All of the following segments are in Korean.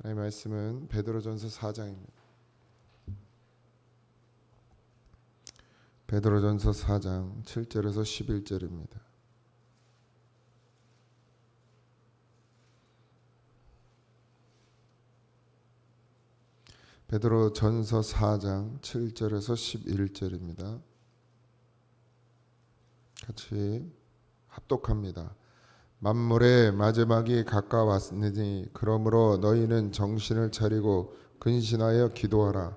하나님의 말씀은 베드로전서 4장입니다. 베드로전서 4장 7절에서 11절입니다. 베드로전서 4장 7절에서 11절입니다. 같이 합독합니다. 만물의 마지막이 가까웠으니 그러므로 너희는 정신을 차리고 근신하여 기도하라.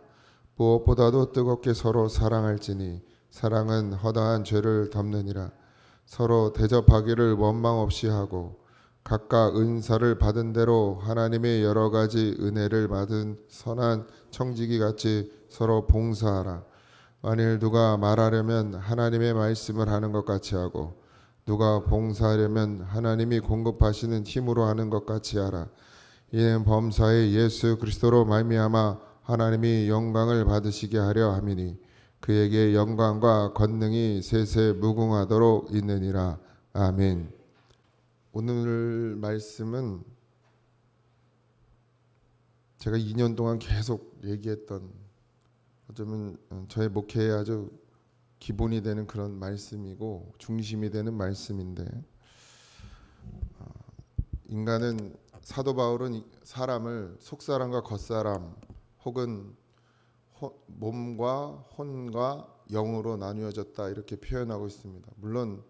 무엇보다도 뜨겁게 서로 사랑할지니 사랑은 허다한 죄를 덮느니라. 서로 대접하기를 원망 없이 하고 각각 은사를 받은 대로 하나님의 여러 가지 은혜를 받은 선한 청지기 같이 서로 봉사하라. 만일 누가 말하려면 하나님의 말씀을 하는 것 같이 하고 누가 봉사하려면 하나님이 공급하시는 힘으로 하는 것 같이 하라. 이는 범사의 예수 그리스도로 말미암아 하나님이 영광을 받으시게 하려 함이니 그에게 영광과 권능이 세세 무궁하도록 있느니라. 아멘. 오늘 말씀은 제가 2년 동안 계속 얘기했던, 어쩌면 저의 목회에 아주 기본이 되는 그런 말씀이고 중심이 되는 말씀인데, 인간은, 사도 바울은 사람을 속사람과 겉사람 혹은 몸과 혼과 영으로 나누어졌다 이렇게 표현하고 있습니다. 물론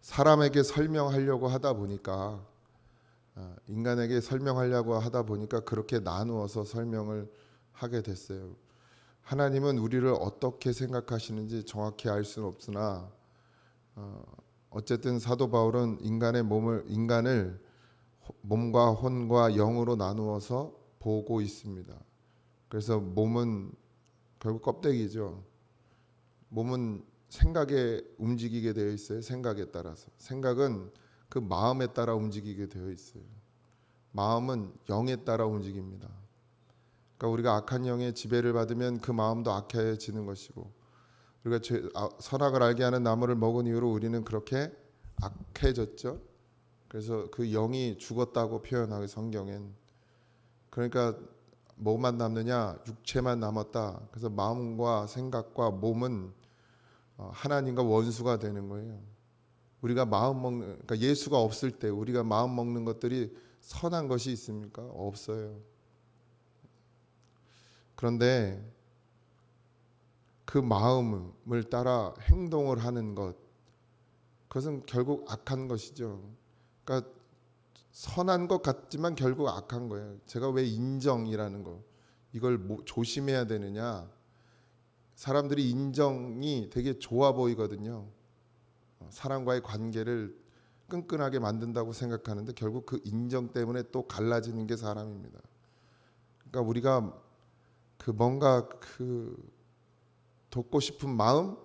사람에게 설명하려고 하다 보니까, 인간에게 설명하려고 하다 보니까 그렇게 나누어서 설명을 하게 됐어요. 하나님은 우리를 어떻게 생각하시는지 정확히 알 수는 없으나 어쨌든 사도 바울은 인간을 몸과 혼과 영으로 나누어서 보고 있습니다. 그래서 몸은 결국 껍데기죠. 몸은 생각에 움직이게 되어 있어요. 생각에 따라서. 생각은 그 마음에 따라 움직이게 되어 있어요. 마음은 영에 따라 움직입니다. 그러니까 우리가 악한 영의 지배를 받으면 그 마음도 악해지는 것이고, 우리가 선악을 알게 하는 나무를 먹은 이후로 우리는 그렇게 악해졌죠. 그래서 그 영이 죽었다고 표현하고 성경엔. 그러니까 뭐만 남느냐? 육체만 남았다. 그래서 마음과 생각과 몸은 하나님과 원수가 되는 거예요. 우리가 마음 먹는, 그러니까 예수가 없을 때 우리가 마음 먹는 것들이 선한 것이 있습니까? 없어요. 그런데 그 마음을 따라 행동을 하는 것, 그것은 결국 악한 것이죠. 그러니까 선한 것 같지만 결국 악한 거예요. 제가 왜 인정이라는 거, 이걸 조심해야 되느냐? 사람들이 인정이 되게 좋아 보이거든요. 사람과의 관계를 끈끈하게 만든다고 생각하는데 결국 그 인정 때문에 또 갈라지는 게 사람입니다. 그러니까 우리가 뭔가 돕고 싶은 마음,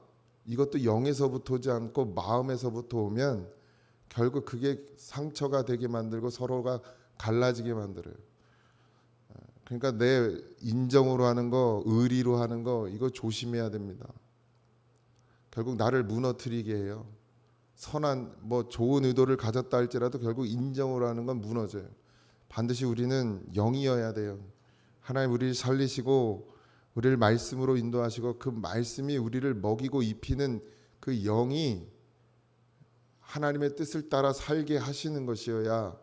이것도 영에서부터 오지 않고 마음에서부터 오면 결국 그게 상처가 되게 만들고 서로가 갈라지게 만들어요. 그러니까 내 인정으로 하는 거, 의리로 하는 거, 이거 조심해야 됩니다. 결국 나를 무너뜨리게 해요. 선한 좋은 의도를 가졌다 할지라도 결국 인정으로 하는 건 무너져요. 반드시 우리는 영이어야 돼요. 하나님 우리를 살리시고 우리를 말씀으로 인도하시고 그 말씀이 우리를 먹이고 입히는 그 영이 하나님의 뜻을 따라 살게 하시는 것이어야,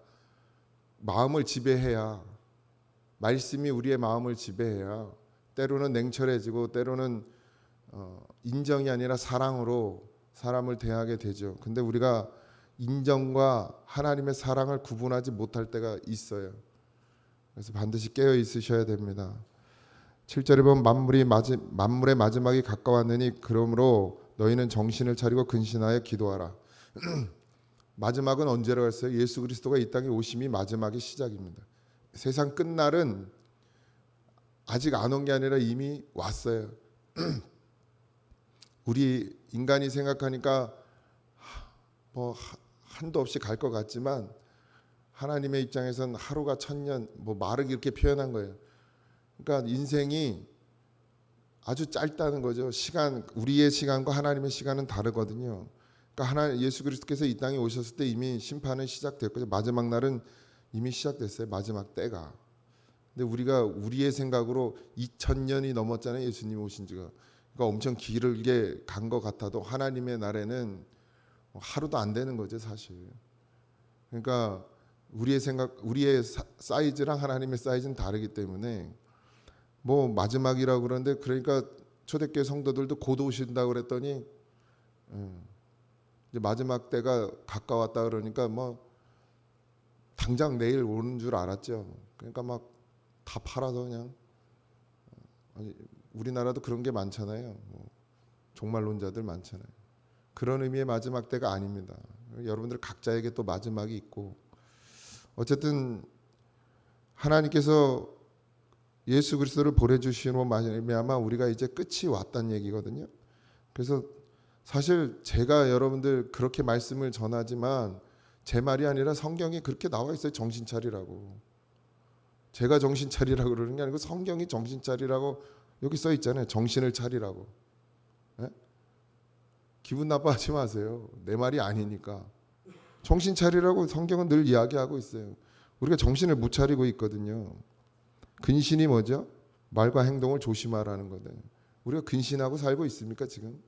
마음을 지배해야, 말씀이 우리의 마음을 지배해야 때로는 냉철해지고 때로는 인정이 아니라 사랑으로 사람을 대하게 되죠. 근데 우리가 인정과 하나님의 사랑을 구분하지 못할 때가 있어요. 그래서 반드시 깨어 있으셔야 됩니다. 7절에 보면 만물의 마지막이 가까웠느니 그러므로 너희는 정신을 차리고 근신하여 기도하라. 마지막은 언제라고 했어요? 예수 그리스도가 이 땅에 오심이 마지막의 시작입니다. 세상 끝날은 아직 안 온 게 아니라 이미 왔어요. 우리 인간이 생각하니까 한도 없이 갈 것 같지만 하나님의 입장에선 하루가 천년, 말을 이렇게 표현한 거예요. 그러니까 인생이 아주 짧다는 거죠. 우리의 시간과 하나님의 시간은 다르거든요. 그러니까 예수 그리스도께서 이 땅에 오셨을 때 이미 심판은 시작됐거든요. 마지막 날은 이미 시작됐어요. 마지막 때가. 근데 우리가 우리의 생각으로 2000년이 넘었잖아요. 예수님 오신 지가. 그러니까 엄청 길게 간 것 같아도 하나님의 날에는 하루도 안 되는 거죠, 사실. 그러니까 우리의 생각, 우리의 사이즈랑 하나님의 사이즈는 다르기 때문에 뭐 마지막이라고 그러는데, 그러니까 초대교회 성도들도 곧 오신다고 그랬더니 이제 마지막 때가 가까웠다 그러니까 뭐 당장 내일 오는 줄 알았죠. 그러니까 막 다 팔아서 그냥, 아니, 우리나라도 그런 게 많잖아요. 뭐 종말론자들 많잖아요. 그런 의미의 마지막 때가 아닙니다. 여러분들 각자에게 또 마지막이 있고, 어쨌든 하나님께서 예수 그리스도를 보내주시는 말미암아 우리가 이제 끝이 왔다는 얘기거든요. 그래서 사실 제가 여러분들 그렇게 말씀을 전하지만 제 말이 아니라 성경이 그렇게 나와 있어요. 정신 차리라고. 제가 정신 차리라고 그러는 게 아니고 성경이 정신 차리라고 여기 써 있잖아요. 정신을 차리라고. 네? 기분 나빠하지 마세요. 내 말이 아니니까. 정신 차리라고 성경은 늘 이야기하고 있어요. 우리가 정신을 못 차리고 있거든요. 근신이 뭐죠? 말과 행동을 조심하라는 거거든요. 우리가 근신하고 살고 있습니까 지금?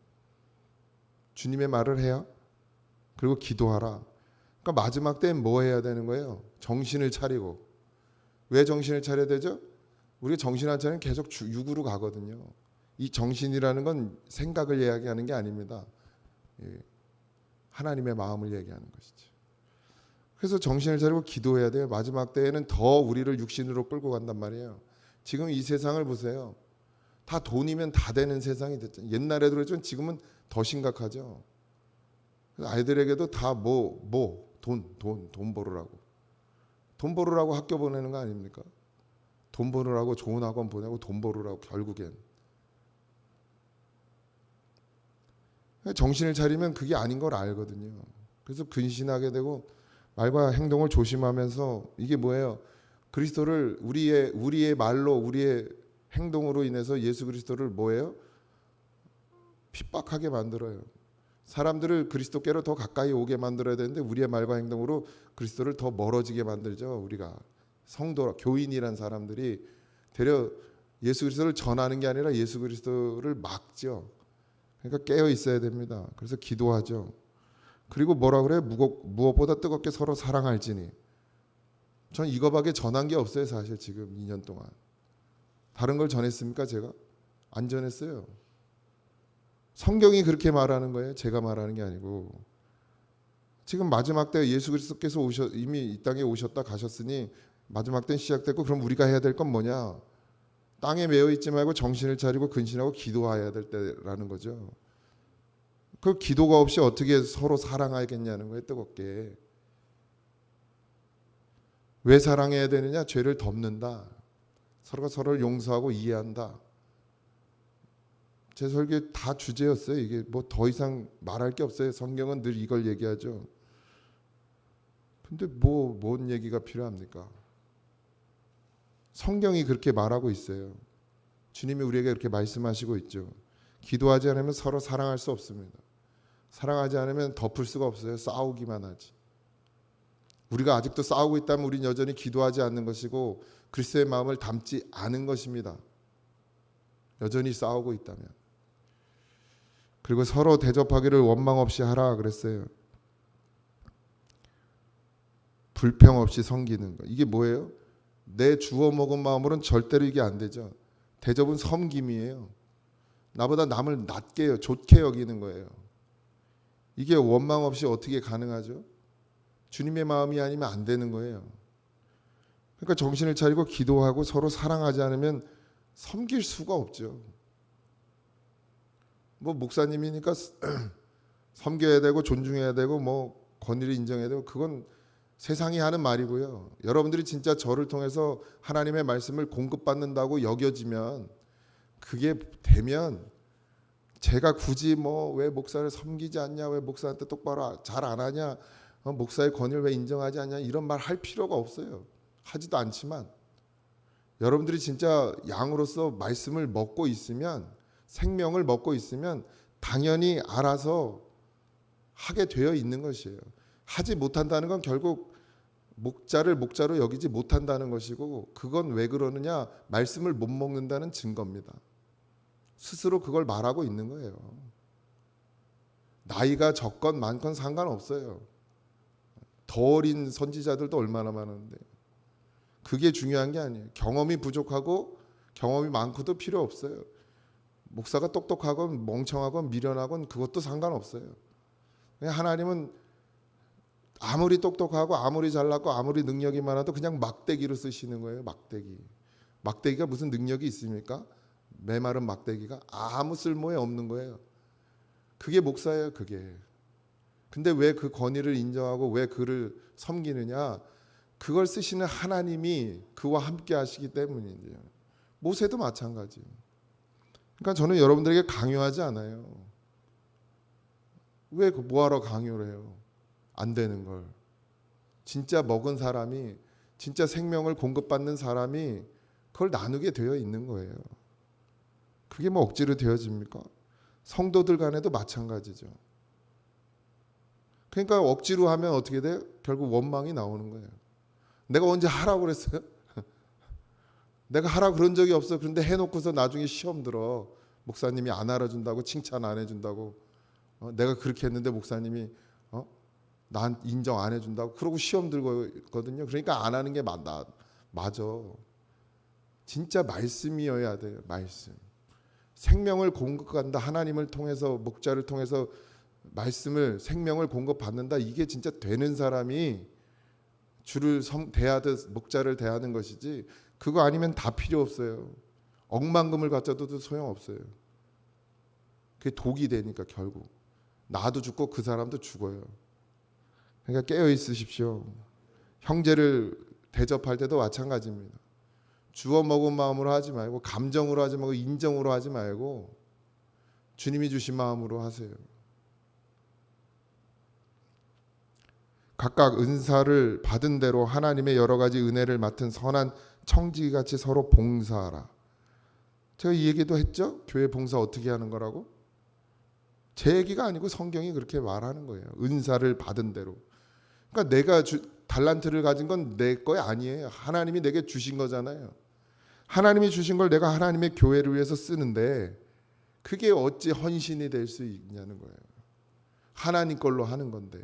주님의 말을 해야? 그리고 기도하라. 그러니까 마지막 때는 뭐 해야 되는 거예요? 정신을 차리고. 왜 정신을 차려야 되죠? 우리가 정신 안 차리면 계속 육으로 가거든요. 이 정신이라는 건 생각을 이야기하는 게 아닙니다. 하나님의 마음을 얘기하는 것이죠. 그래서 정신을 차리고 기도해야 돼요. 마지막 때에는 더 우리를 육신으로 끌고 간단 말이에요. 지금 이 세상을 보세요. 다 돈이면 다 되는 세상이 됐죠. 옛날에도 그랬지만 지금은 더 심각하죠. 아이들에게도 다 돈 벌으라고. 돈 벌으라고 학교 보내는 거 아닙니까? 돈 벌으라고 좋은 학원 보내고 돈 벌으라고 결국엔. 정신을 차리면 그게 아닌 걸 알거든요. 그래서 근신하게 되고 말과 행동을 조심하면서, 이게 뭐예요? 그리스도를 우리의 말로 우리의 행동으로 인해서 예수 그리스도를 뭐예요? 핍박하게 만들어요. 사람들을 그리스도께로 더 가까이 오게 만들어야 되는데 우리의 말과 행동으로 그리스도를 더 멀어지게 만들죠. 우리가 성도, 교인이란 사람들이 되려 예수 그리스도를 전하는 게 아니라 예수 그리스도를 막죠. 그러니까 깨어 있어야 됩니다. 그래서 기도하죠. 그리고 뭐라 그래요? 무엇보다 뜨겁게 서로 사랑할지니. 전 이거밖에 전한 게 없어요. 사실 지금 2년 동안. 다른 걸 전했습니까? 제가? 안 전했어요. 성경이 그렇게 말하는 거예요. 제가 말하는 게 아니고. 지금 마지막 때 예수 그리스도께서 이미 이 땅에 오셨다 가셨으니 마지막 때는 시작됐고, 그럼 우리가 해야 될 건 뭐냐? 땅에 매여 있지 말고 정신을 차리고 근신하고 기도해야 될 때라는 거죠. 그 기도가 없이 어떻게 서로 사랑하겠냐는 거예요. 뜨겁게. 왜 사랑해야 되느냐? 죄를 덮는다. 서로가 서로를 용서하고 이해한다. 제 설교에 다 주제였어요. 이게 뭐 더 이상 말할 게 없어요. 성경은 늘 이걸 얘기하죠. 근데 뭔 얘기가 필요합니까? 성경이 그렇게 말하고 있어요. 주님이 우리에게 그렇게 말씀하시고 있죠. 기도하지 않으면 서로 사랑할 수 없습니다. 사랑하지 않으면 덮을 수가 없어요. 싸우기만 하지. 우리가 아직도 싸우고 있다면 우리는 여전히 기도하지 않는 것이고 그리스도의 마음을 담지 않은 것입니다. 여전히 싸우고 있다면. 그리고 서로 대접하기를 원망 없이 하라 그랬어요. 불평 없이 섬기는 거. 이게 뭐예요? 내 주워 먹은 마음으로는 절대로 이게 안 되죠. 대접은 섬김이에요. 나보다 남을 낮게 좋게 여기는 거예요. 이게 원망 없이 어떻게 가능하죠? 주님의 마음이 아니면 안 되는 거예요. 그러니까 정신을 차리고 기도하고 서로 사랑하지 않으면 섬길 수가 없죠. 뭐 목사님이니까 섬겨야 되고 존중해야 되고 뭐 권위를 인정해야 되고, 그건 세상이 하는 말이고요. 여러분들이 진짜 저를 통해서 하나님의 말씀을 공급받는다고 여겨지면, 그게 되면 제가 굳이 뭐 왜 목사를 섬기지 않냐, 왜 목사한테 똑바로 잘 안 하냐, 목사의 권위를 왜 인정하지 않냐, 이런 말 할 필요가 없어요. 하지도 않지만 여러분들이 진짜 양으로서 말씀을 먹고 있으면, 생명을 먹고 있으면 당연히 알아서 하게 되어 있는 것이에요. 하지 못한다는 건 결국 목자를 목자로 여기지 못한다는 것이고, 그건 왜 그러느냐? 말씀을 못 먹는다는 증거입니다. 스스로 그걸 말하고 있는 거예요. 나이가 적건 많건 상관없어요. 더 어린 선지자들도 얼마나 많은데. 그게 중요한 게 아니에요. 경험이 부족하고 경험이 많고도 필요 없어요. 목사가 똑똑하건 멍청하건 미련하건 그것도 상관없어요. 그냥 하나님은 아무리 똑똑하고 아무리 잘났고 아무리 능력이 많아도 그냥 막대기로 쓰시는 거예요. 막대기. 막대기가 무슨 능력이 있습니까? 메마른 막대기가 아무 쓸모에 없는 거예요. 그게 목사예요. 그게. 근데 왜 그 권위를 인정하고 왜 그를 섬기느냐? 그걸 쓰시는 하나님이 그와 함께 하시기 때문이에요. 모세도 마찬가지. 그러니까 저는 여러분들에게 강요하지 않아요. 왜 뭐하러 강요를 해요? 안 되는 걸. 진짜 먹은 사람이, 진짜 생명을 공급받는 사람이 그걸 나누게 되어 있는 거예요. 그게 뭐 억지로 되어집니까? 성도들 간에도 마찬가지죠. 그러니까 억지로 하면 어떻게 돼요? 결국 원망이 나오는 거예요. 내가 언제 하라고 그랬어요? 내가 하라 그런 적이 없어. 그런데 해놓고서 나중에 시험 들어. 목사님이 안 알아준다고, 칭찬 안 해준다고. 내가 그렇게 했는데 목사님이 난 인정 안 해준다고. 그러고 시험 들거든요. 그러니까 안 하는 게 맞아. 진짜 말씀이어야 돼요. 말씀. 생명을 공급한다. 하나님을 통해서, 목자를 통해서 말씀을, 생명을 공급받는다. 이게 진짜 되는 사람이 주를 대하듯 목자를 대하는 것이지, 그거 아니면 다 필요 없어요. 억만금을 갖춰도 소용없어요. 그게 독이 되니까 결국 나도 죽고 그 사람도 죽어요. 그러니까 깨어 있으십시오. 형제를 대접할 때도 마찬가지입니다. 주워 먹은 마음으로 하지 말고, 감정으로 하지 말고, 인정으로 하지 말고 주님이 주신 마음으로 하세요. 각각 은사를 받은 대로 하나님의 여러 가지 은혜를 맡은 선한 청지기같이 서로 봉사하라. 제가 이 얘기도 했죠? 교회 봉사 어떻게 하는 거라고? 제 얘기가 아니고 성경이 그렇게 말하는 거예요. 은사를 받은 대로. 그러니까 내가 달란트를 가진 건 내 거 아니에요. 하나님이 내게 주신 거잖아요. 하나님이 주신 걸 내가 하나님의 교회를 위해서 쓰는데 그게 어찌 헌신이 될 수 있냐는 거예요. 하나님 걸로 하는 건데.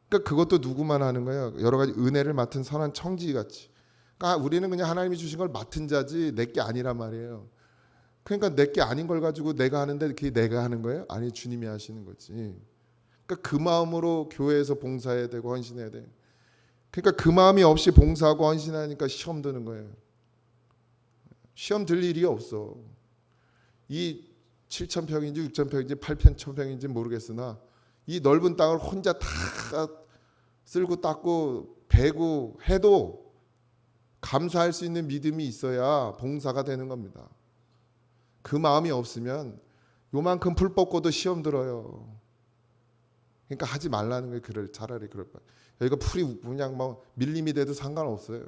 그러니까 그것도 누구만 하는 거예요. 여러 가지 은혜를 맡은 선한 청지기같이. 그러니까 우리는 그냥 하나님이 주신 걸 맡은 자지 내 게 아니란 말이에요. 그러니까 내 게 아닌 걸 가지고 내가 하는데 그게 내가 하는 거예요? 아니, 주님이 하시는 거지. 그러니까 그 마음으로 교회에서 봉사해야 되고 헌신해야 돼. 그러니까 그 마음이 없이 봉사하고 헌신하니까 시험 드는 거예요. 시험 들 일이 없어. 이 7,000평인지 6,000평인지 8,000평인지 모르겠으나 이 넓은 땅을 혼자 다 쓸고 닦고 베고 해도 감사할 수 있는 믿음이 있어야 봉사가 되는 겁니다. 그 마음이 없으면 요만큼 풀 뽑고도 시험 들어요. 그러니까 하지 말라는 거예요. 차라리 그럴 바에. 여기가 풀이 그냥 뭐 밀림이 돼도 상관없어요.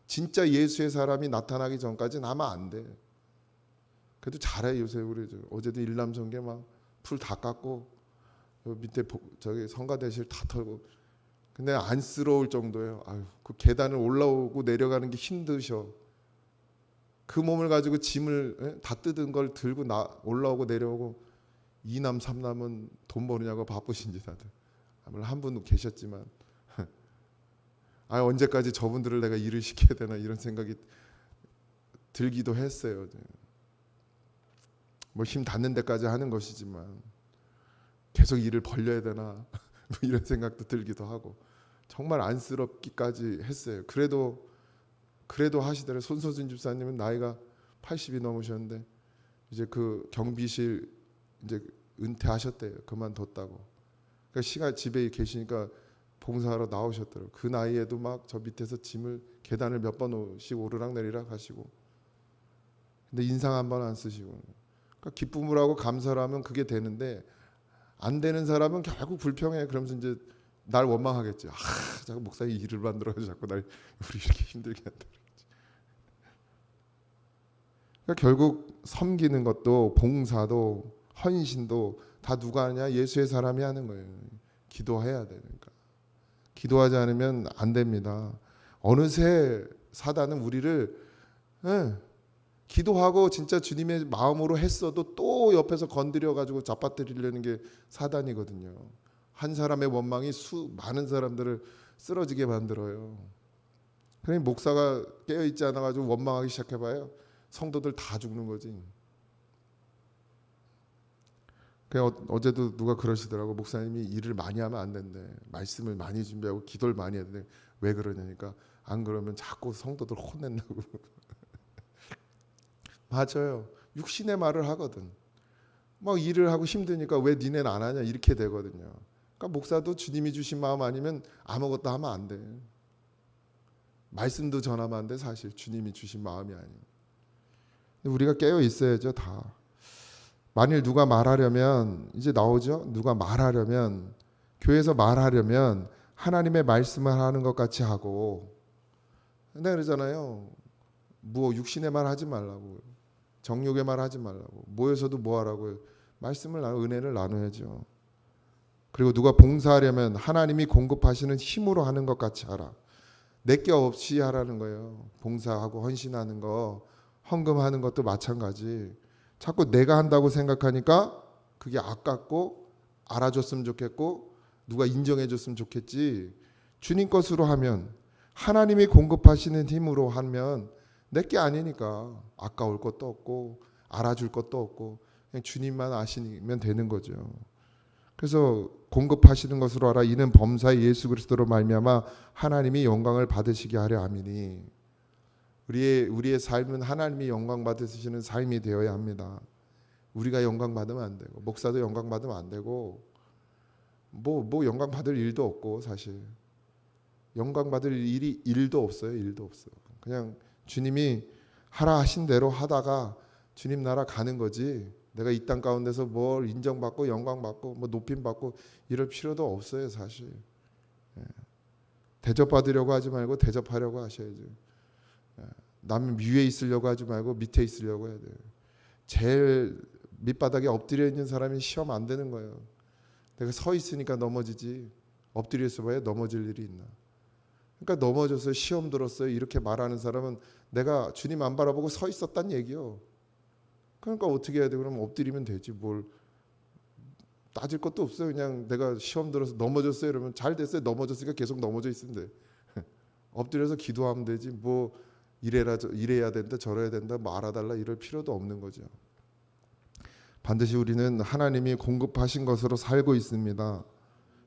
진짜 예수의 사람이 나타나기 전까지는 하면 안 돼. 그래도 잘해 요새 우리 어제도 일남성계 막 풀 다 깎고 밑에 저기 성가대실 다 털고. 근데 안쓰러울 정도예요. 아유, 그 계단을 올라오고 내려가는 게 힘드셔. 그 몸을 가지고 짐을 다 뜯은 걸 들고 올라오고 내려오고. 2남 3남은 돈 버느냐고 바쁘신지 다들. 아무래도 한 분 계셨지만 언제까지 저분들을 내가 일을 시켜야 되나 이런 생각이 들기도 했어요. 뭐 힘 닿는 데까지 하는 것이지만 계속 일을 벌려야 되나 뭐 이런 생각도 들기도 하고 정말 안쓰럽기까지 했어요. 그래도 하시더라고요. 손소진 집사님은 나이가 80이 넘으셨는데 이제 그 경비실 이제 은퇴하셨대요. 그만뒀다고. 그러니까 시간 집에 계시니까 봉사하러 나오셨더라고요. 그 나이에도 막 저 밑에서 짐을 계단을 몇 번씩 오르락내리락 하시고. 근데 인상 한 번 안 쓰시고. 그러니까 기쁨을 하고 감사를 하면 그게 되는데 안 되는 사람은 결국 불평해. 그러면서 이제 날 원망하겠지. 자꾸 목사님 일을 만들어서 자꾸 날 우리 이렇게 힘들게 한다. 그러니까 결국 섬기는 것도 봉사도 헌신도 다 누가 하냐? 예수의 사람이 하는 거예요. 기도해야 되니까. 기도하지 않으면 안 됩니다. 어느새 사단은 우리를 기도하고 진짜 주님의 마음으로 했어도 또 옆에서 건드려 가지고 잡아뜨리려는 게 사단이거든요. 한 사람의 원망이 많은 사람들을 쓰러지게 만들어요. 그러니 목사가 깨어 있지 않아 가지고 원망하기 시작해봐요. 성도들 다 죽는 거지. 어제도 누가 그러시더라고. 목사님이 일을 많이 하면 안 된대. 말씀을 많이 준비하고 기도를 많이 해야 돼. 왜 그러냐니까 안 그러면 자꾸 성도들 혼낸다고. 맞아요. 육신의 말을 하거든. 막 일을 하고 힘드니까 왜 니네는 안 하냐 이렇게 되거든요. 그러니까 목사도 주님이 주신 마음 아니면 아무것도 하면 안 돼. 말씀도 전하면 안 돼. 사실 주님이 주신 마음이 아니에요. 우리가 깨어 있어야죠. 다. 만일 누가 말하려면 이제 나오죠. 누가 말하려면 교회에서 말하려면 하나님의 말씀을 하는 것 같이 하고, 내가 그러잖아요. 뭐 육신의 말 하지 말라고, 정욕의 말 하지 말라고, 모여서도 뭐 하라고요? 말씀을 은혜를 나눠야죠. 그리고 누가 봉사하려면 하나님이 공급하시는 힘으로 하는 것 같이 하라. 내게 없이 하라는 거예요. 봉사하고 헌신하는 거, 헌금하는 것도 마찬가지. 자꾸 내가 한다고 생각하니까 그게 아깝고 알아줬으면 좋겠고 누가 인정해줬으면 좋겠지. 주님 것으로 하면, 하나님이 공급하시는 힘으로 하면 내게 아니니까 아까울 것도 없고 알아줄 것도 없고 그냥 주님만 아시면 되는 거죠. 그래서 공급하시는 것으로 알아. 이는 범사의 예수 그리스도로 말미암아 하나님이 영광을 받으시게 하려 함이니. 우리의 삶은 하나님이 영광 받으시는 삶이 되어야 합니다. 우리가 영광 받으면 안 되고 목사도 영광 받으면 안 되고 뭐 영광 받을 일도 없고 사실 영광 받을 일도 없어요. 일도 없어. 그냥 주님이 하라 하신 대로 하다가 주님 나라 가는 거지. 내가 이 땅 가운데서 뭘 인정받고 영광 받고 뭐 높임 받고 이럴 필요도 없어요. 사실 대접받으려고 하지 말고 대접하려고 하셔야죠. 남 위에 있으려고 하지 말고 밑에 있으려고 해야 돼요. 제일 밑바닥에 엎드려 있는 사람이 시험 안 되는 거예요. 내가 서 있으니까 넘어지지 엎드려 있어봐야 넘어질 일이 있나. 그러니까 넘어져서 시험 들었어요 이렇게 말하는 사람은 내가 주님 안 바라보고 서 있었단 얘기요. 그러니까 어떻게 해야 돼? 그러면 엎드리면 되지. 뭘 따질 것도 없어요. 그냥 내가 시험 들어서 넘어졌어요 이러면 잘 됐어요. 넘어졌으니까 계속 넘어져 있으면 돼. 엎드려서 기도하면 되지. 뭐 이래야 된다 저래야 된다 뭐 알아달라 이럴 필요도 없는 거죠. 반드시 우리는 하나님이 공급하신 것으로 살고 있습니다.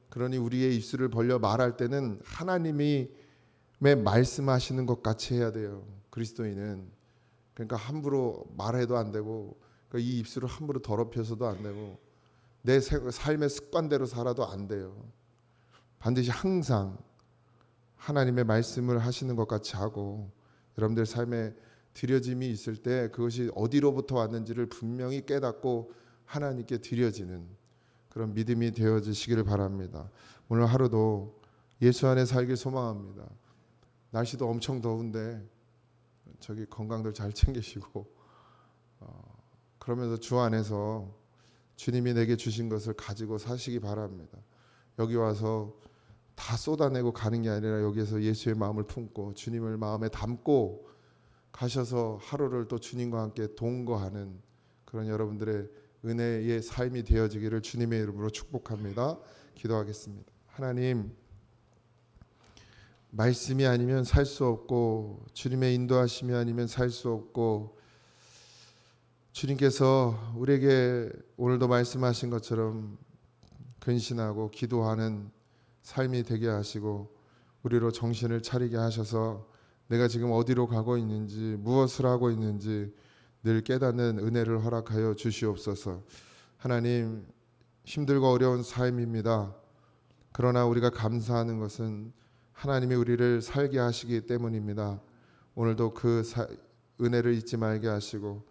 그러니 우리의 입술을 벌려 말할 때는 하나님이 말씀하시는 것 같이 해야 돼요. 그리스도인은. 그러니까 함부로 말해도 안 되고 그러니까 이 입술을 함부로 더럽혀서도 안 되고 내 삶의 습관대로 살아도 안 돼요. 반드시 항상 하나님의 말씀을 하시는 것 같이 하고 여러분들 삶에 드려짐이 있을 때 그것이 어디로부터 왔는지를 분명히 깨닫고 하나님께 드려지는 그런 믿음이 되어지시기를 바랍니다. 오늘 하루도 예수 안에 살길 소망합니다. 날씨도 엄청 더운데 저기 건강들 잘 챙기시고 그러면서 주 안에서 주님이 내게 주신 것을 가지고 사시기 바랍니다. 여기 와서 다 쏟아내고 가는 게 아니라 여기에서 예수의 마음을 품고 주님을 마음에 담고 가셔서 하루를 또 주님과 함께 동거하는 그런 여러분들의 은혜의 삶이 되어지기를 주님의 이름으로 축복합니다. 기도하겠습니다. 하나님, 말씀이 아니면 살 수 없고 주님의 인도하심이 아니면 살 수 없고 주님께서 우리에게 오늘도 말씀하신 것처럼 근신하고 기도하는 삶이 되게 하시고 우리로 정신을 차리게 하셔서 내가 지금 어디로 가고 있는지 무엇을 하고 있는지 늘 깨닫는 은혜를 허락하여 주시옵소서. 하나님, 힘들고 어려운 삶입니다. 그러나 우리가 감사하는 것은 하나님이 우리를 살게 하시기 때문입니다. 오늘도 그 은혜를 잊지 말게 하시고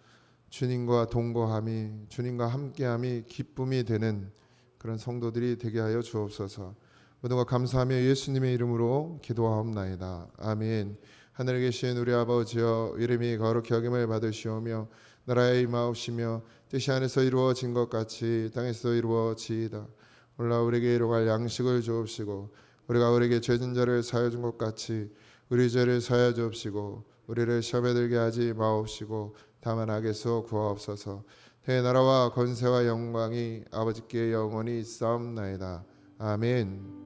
주님과 동거함이 주님과 함께함이 기쁨이 되는 그런 성도들이 되게 하여 주옵소서. 모든 것 감사하며 예수님의 이름으로 기도하옵나이다. 아멘. 하늘에 계신 우리 아버지여, 이름이 거룩히 여김을 받으시오며 나라의 임하옵시며 뜻이 하늘에서 이루어진 것 같이 땅에서 이루어지이다. 오늘 우리에게 일용할 양식을 주옵시고 우리가 우리에게 죄진 자를 사하여 준 것 같이 우리 죄를 사하여 주옵시고 우리를 시험에 들게 하지 마옵시고 다만 악에서 구하옵소서. 내 나라와 권세와 영광이 아버지께 영원히 있사옵나이다. 아멘.